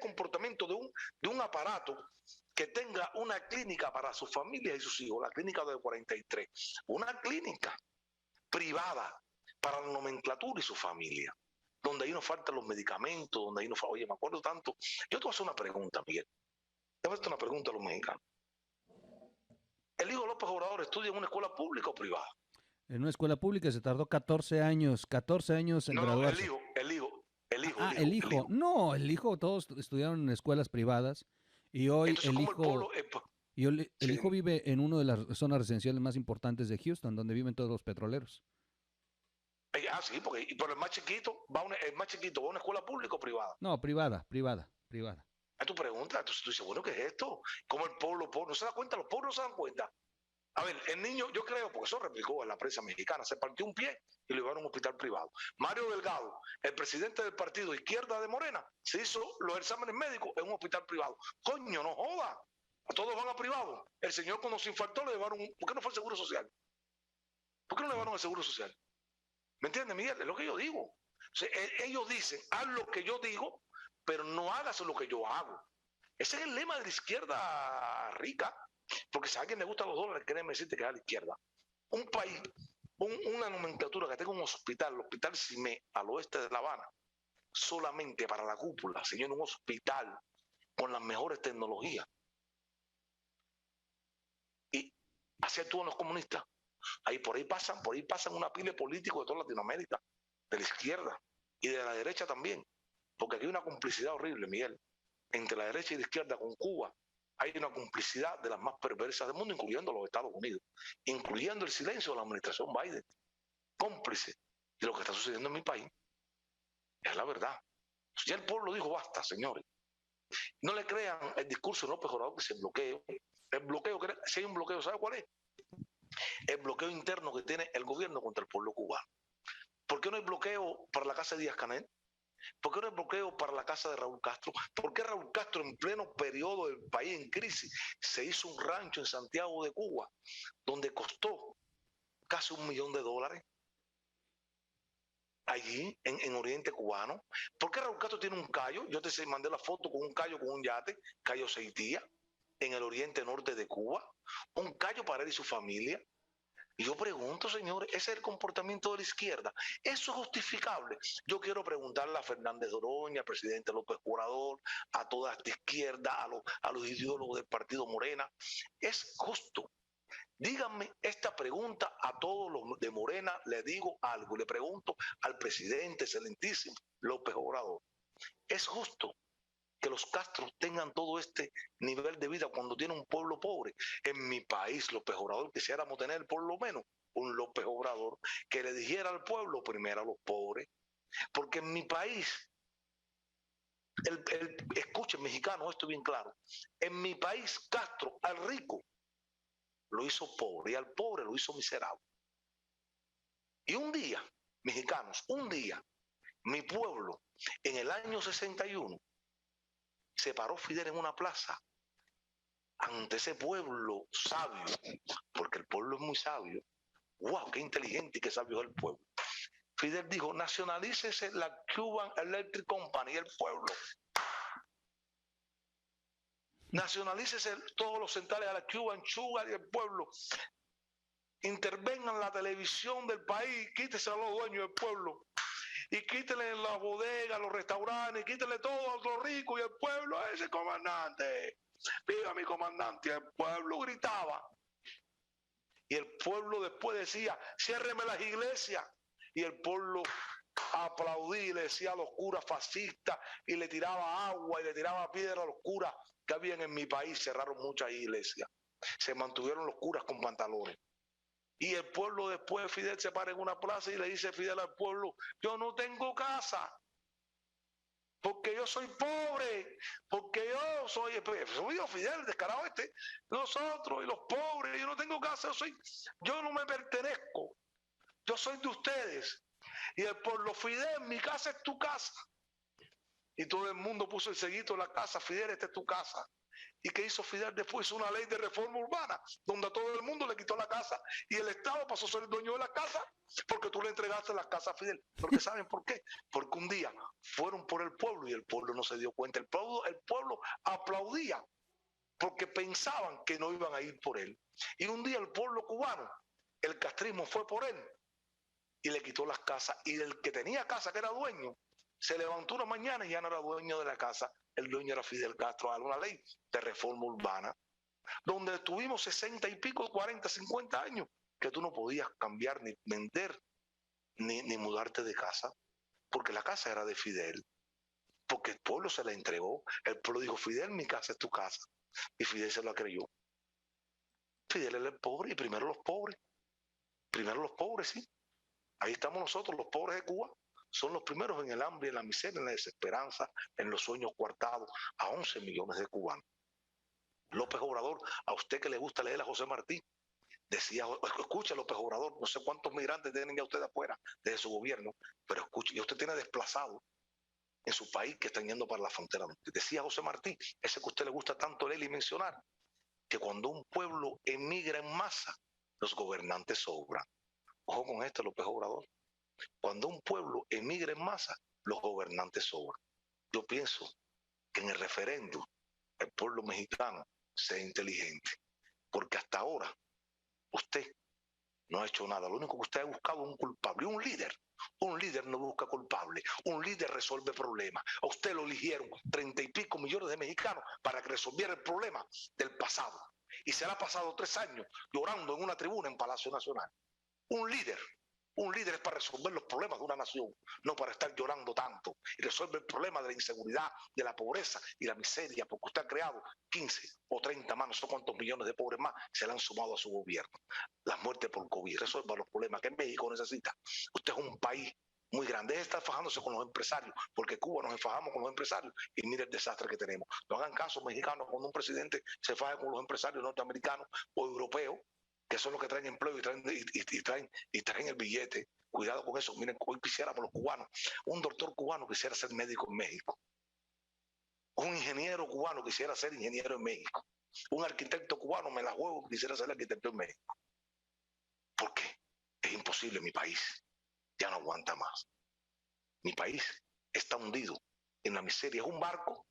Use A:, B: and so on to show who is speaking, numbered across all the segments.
A: comportamiento de un aparato que tenga una clínica para sus familias y sus hijos, la clínica de 43, una clínica privada para la nomenclatura y su familia, donde ahí nos faltan los medicamentos, donde ahí nos falta, oye, me acuerdo tanto. Yo te voy a hacer una pregunta, Miguel. Te voy a hacer una pregunta a los mexicanos. ¿El hijo de López Obrador estudia en una escuela pública o privada?
B: En una escuela pública se tardó 14 años en
A: No, no,
B: graduarse. El
A: el
B: hijo.
A: hijo.
B: No, el hijo, todos estudiaron en escuelas privadas y hoy
A: Entonces, ¿cómo el pueblo?
B: el
A: Sí,
B: hijo vive en una de las zonas residenciales más importantes de Houston, donde viven todos los petroleros.
A: sí, porque pero el más chiquito va a una escuela pública o privada.
B: No, privada, privada, privada.
A: A tu pregunta, entonces tú dices, bueno, ¿qué es esto? ¿Cómo el pueblo pobre no se da cuenta? Los pobres no se dan cuenta. A ver, el niño, yo creo, porque eso replicó en la prensa mexicana, se partió un pie y lo llevaron a un hospital privado. Mario Delgado, el presidente del partido Izquierda de Morena, se hizo los exámenes médicos en un hospital privado. Coño, no joda. A todos van a privado. El señor cuando se infartó le llevaron, ¿por qué no fue el Seguro Social? ¿Por qué no le llevaron el Seguro Social? ¿Me entiendes, Miguel? Es lo que yo digo. O sea, ellos dicen, haz lo que yo digo, pero no hagas lo que yo hago. Ese es el lema de la izquierda rica. Porque si a alguien le gustan los dólares, créeme decirte que es a la izquierda. Un país, una nomenclatura que tenga un hospital, el Hospital Cimé, al oeste de La Habana, solamente para la cúpula, señor, un hospital con las mejores tecnologías. Y así actúan los comunistas. Por ahí pasan una pila de políticos de toda Latinoamérica, de la izquierda y de la derecha también. Porque aquí hay una complicidad horrible, Miguel, entre la derecha y la izquierda con Cuba. Hay una complicidad de las más perversas del mundo, incluyendo los Estados Unidos, incluyendo el silencio de la administración Biden, cómplice de lo que está sucediendo en mi país. Es la verdad. Ya el pueblo dijo basta, señores. No le crean el discurso de López Obrador que se bloqueo. El bloqueo, si hay un bloqueo, ¿sabe cuál es? El bloqueo interno que tiene el gobierno contra el pueblo cubano. ¿Por qué no hay bloqueo para la casa de Díaz Canel? ¿Por qué no hay bloqueo para la casa de Raúl Castro? ¿Por qué Raúl Castro, en pleno periodo del país en crisis, se hizo un rancho en Santiago de Cuba, donde costó casi $1 millón? Allí, en Oriente Cubano. ¿Por qué Raúl Castro tiene un callo? Yo te mandé la foto con un callo, con un yate, Cayo Seitía, en el oriente norte de Cuba. Un callo para él y su familia. Y yo pregunto, señores, ¿ese es el comportamiento de la izquierda? ¿Eso es justificable? Yo quiero preguntarle a Fernández Doroña, al presidente López Obrador, a toda esta izquierda, a los ideólogos del partido Morena. ¿Es justo? Díganme esta pregunta a todos los de Morena, le digo algo, le pregunto al presidente excelentísimo López Obrador. ¿Es justo que los Castros tengan todo este nivel de vida cuando tiene un pueblo pobre? En mi país, López Obrador, quisiéramos tener por lo menos un López Obrador que le dijera al pueblo primero a los pobres, porque en mi país, escuchen mexicano, esto bien claro, en mi país Castro al rico lo hizo pobre y al pobre lo hizo miserable. Y un día, mexicanos, un día, mi pueblo, en el año 61, se paró Fidel en una plaza ante ese pueblo sabio, porque el pueblo es muy sabio. ¡Wow! ¡Qué inteligente y qué sabio es el pueblo! Fidel dijo, nacionalícese la Cuban Electric Company, el pueblo. Nacionalícese todos los centrales a la Cuban Sugar y el pueblo. Intervengan la televisión del país, quítese a los dueños del pueblo. Y quítele las bodegas, los restaurantes, quítele todo a los ricos y el pueblo, a ese comandante. Viva mi comandante. Y el pueblo gritaba. Y el pueblo después decía, ciérreme las iglesias. Y el pueblo aplaudía y le decía a los curas fascistas y le tiraba agua y le tiraba piedra a los curas que habían en mi país. Cerraron muchas iglesias. Se mantuvieron los curas con pantalones. Y el pueblo después, Fidel se para en una plaza y le dice Fidel al pueblo, yo no tengo casa, porque yo soy pobre, porque soy yo, Fidel, descarado este, nosotros y los pobres, yo no tengo casa, yo no me pertenezco, yo soy de ustedes. Y el pueblo, Fidel, mi casa es tu casa. Y todo el mundo puso el sellito en la casa, Fidel, esta es tu casa. ¿Y qué hizo Fidel después? Una ley de reforma urbana, donde a todo el mundo le quitó la casa y el Estado pasó a ser el dueño de la casa porque tú le entregaste la casa a Fidel. Porque ¿saben por qué? Porque un día fueron por el pueblo y el pueblo no se dio cuenta. El pueblo aplaudía porque pensaban que no iban a ir por él. Y un día el pueblo cubano, el castrismo fue por él y le quitó las casas. Y el que tenía casa, que era dueño, se levantó una mañana y ya no era dueño de la casa. El dueño era Fidel Castro. Hay una ley de reforma urbana donde tuvimos 60 y pico, 40, 50 años, que tú no podías cambiar ni vender ni mudarte de casa, porque la casa era de Fidel, porque el pueblo se la entregó. El pueblo dijo: Fidel, mi casa es tu casa. Y Fidel se la creyó. Fidel era el pobre y primero los pobres, sí. Ahí estamos nosotros, los pobres de Cuba. Son los primeros en el hambre, en la miseria, en la desesperanza, en los sueños coartados a 11 millones de cubanos. López Obrador, a usted que le gusta leer a José Martí, decía: escucha, López Obrador, no sé cuántos migrantes tienen ya usted afuera desde su gobierno, pero escuche, y usted tiene desplazado en su país que están yendo para la frontera. Decía José Martí, ese que a usted le gusta tanto leer y mencionar, que cuando un pueblo emigra en masa, los gobernantes sobran. Ojo con esto, López Obrador. Cuando un pueblo emigra en masa, los gobernantes sobran. Yo pienso que en el referéndum el pueblo mexicano sea inteligente, porque hasta ahora usted no ha hecho nada. Lo único que usted ha buscado es un culpable, un líder. Un líder no busca culpable, un líder resuelve problemas. A usted lo eligieron 30 y pico millones de mexicanos para que resolviera el problema del pasado. Y se le ha pasado 3 años llorando en una tribuna en Palacio Nacional. Un líder es para resolver los problemas de una nación, no para estar llorando tanto. Y resuelve el problema de la inseguridad, de la pobreza y la miseria, porque usted ha creado 15 o 30 más, no sé cuántos millones de pobres más se le han sumado a su gobierno. Las muertes por COVID, resuelva los problemas que México necesita. Usted es un país muy grande, debe estar fajándose con los empresarios, porque Cuba nos enfajamos con los empresarios y mire el desastre que tenemos. No hagan caso, mexicanos, cuando un presidente se faje con los empresarios norteamericanos o europeos, que son los que traen empleo y traen el billete. Cuidado con eso. Miren, hoy quisiéramos los cubanos, un doctor cubano quisiera ser médico en México, un ingeniero cubano quisiera ser ingeniero en México, un arquitecto cubano, me la juego, quisiera ser arquitecto en México. ¿Por qué? Es imposible, mi país ya no aguanta más. Mi país está hundido en la miseria, es un barco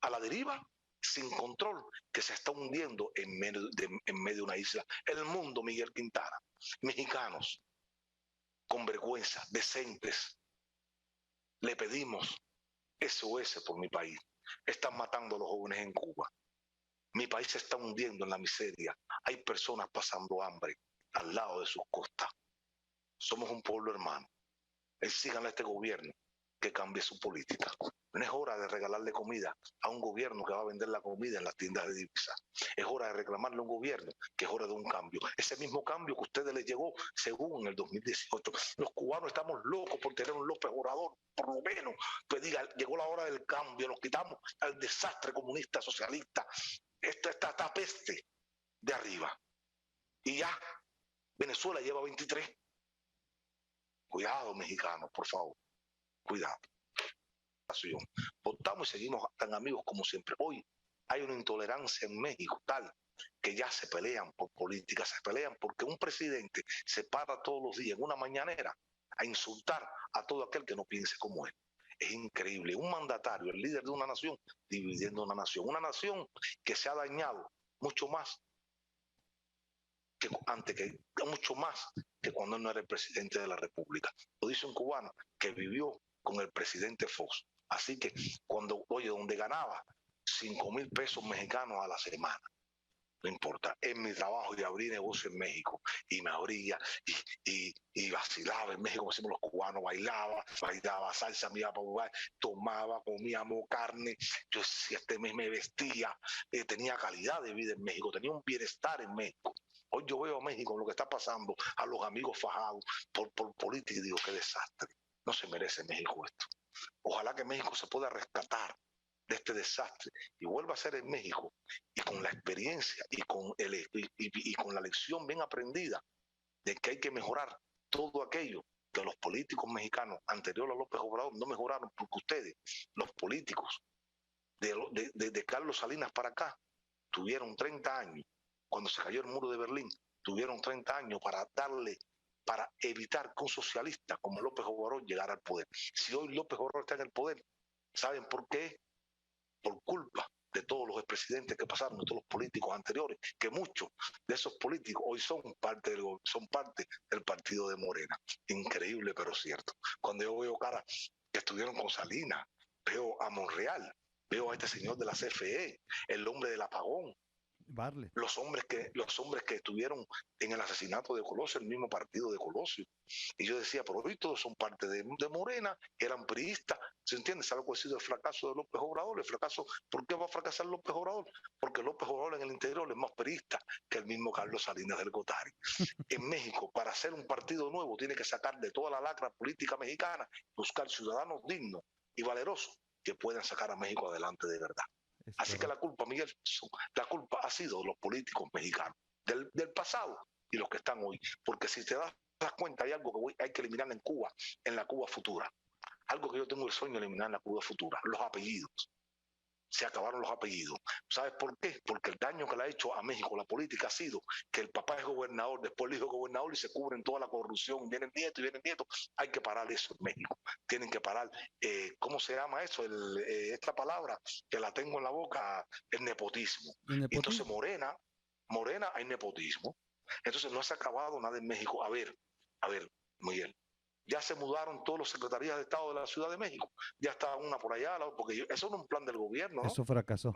A: a la deriva, sin control, que se está hundiendo en medio de una isla. El mundo, Miguel Quintana, mexicanos con vergüenza, decentes, le pedimos SOS por mi país. Están matando a los jóvenes en Cuba. Mi país se está hundiendo en la miseria. Hay personas pasando hambre al lado de sus costas. Somos un pueblo hermano. Exíganle a este gobierno que cambie su política. No es hora de regalarle comida a un gobierno que va a vender la comida en las tiendas de divisas. Es hora de reclamarle a un gobierno que es hora de un cambio. Ese mismo cambio que a ustedes les llegó según en el 2018. Los cubanos estamos locos por tener un López Obrador, por lo menos, que diga: llegó la hora del cambio, nos quitamos al desastre comunista, socialista, esta peste de arriba. Y ya, Venezuela lleva 23. Cuidado, mexicanos, por favor, cuidado. Votamos y seguimos tan amigos como siempre. Hoy hay una intolerancia en México tal que ya se pelean por política, se pelean porque un presidente se para todos los días en una mañanera a insultar a todo aquel que no piense como él. Es increíble, un mandatario, el líder de una nación, dividiendo una nación que se ha dañado mucho más mucho más que cuando él no era el presidente de la República. Lo dice un cubano que vivió con el presidente Fox. Así que donde ganaba 5,000 pesos mexicanos a la semana, no importa, en mi trabajo y abrí negocio en México y me abría y vacilaba en México, como decimos los cubanos, bailaba salsa, me iba para jugar, tomaba, comíamos carne, yo si este mes me vestía, tenía calidad de vida en México, tenía un bienestar en México. Hoy yo veo a México, lo que está pasando, a los amigos fajados por política, y digo: qué desastre, no se merece México esto. Ojalá que México se pueda rescatar de este desastre y vuelva a ser en México, y con la experiencia y con la lección bien aprendida de que hay que mejorar todo aquello que los políticos mexicanos anteriores a López Obrador no mejoraron, porque ustedes, los políticos de Carlos Salinas para acá, tuvieron 30 años. Cuando se cayó el muro de Berlín, tuvieron 30 años para evitar que un socialista como López Obrador llegara al poder. Si hoy López Obrador está en el poder, ¿saben por qué? Por culpa de todos los expresidentes que pasaron, de todos los políticos anteriores, que muchos de esos políticos hoy son parte del partido de Morena. Increíble, pero cierto. Cuando yo veo caras que estuvieron con Salinas, veo a Monreal, veo a este señor de la CFE, el hombre del apagón,
B: Barlet.
A: los hombres que estuvieron en el asesinato de Colosio, el mismo partido de Colosio. Y yo decía, pero hoy todos son parte de Morena, eran priistas. ¿Se entiende? ¿Sabe cuál ha sido el fracaso de López Obrador? El fracaso, ¿por qué va a fracasar López Obrador? Porque López Obrador en el interior es más priista que el mismo Carlos Salinas del Gortari. En México, para hacer un partido nuevo, tiene que sacar de toda la lacra política mexicana, buscar ciudadanos dignos y valerosos que puedan sacar a México adelante de verdad. Así que la culpa, Miguel, la culpa ha sido de los políticos mexicanos, del pasado y los que están hoy. Porque si te das cuenta, hay algo que hay que eliminar en Cuba, en la Cuba futura. Algo que yo tengo el sueño de eliminar en la Cuba futura, los apellidos. Se acabaron los apellidos. ¿Sabes por qué? Porque el daño que le ha hecho a México la política ha sido que el papá es gobernador, después el hijo es gobernador y se cubren toda la corrupción. Vienen nietos. Hay que parar eso en México. Tienen que parar, ¿cómo se llama eso? Esta palabra que la tengo en la boca, el nepotismo. Y entonces Morena hay nepotismo. Entonces no se ha acabado nada en México. A ver, Miguel. Ya se mudaron todos los secretarías de Estado de la Ciudad de México. Ya está una por allá, porque eso no es un plan del gobierno, ¿no?
B: Eso fracasó.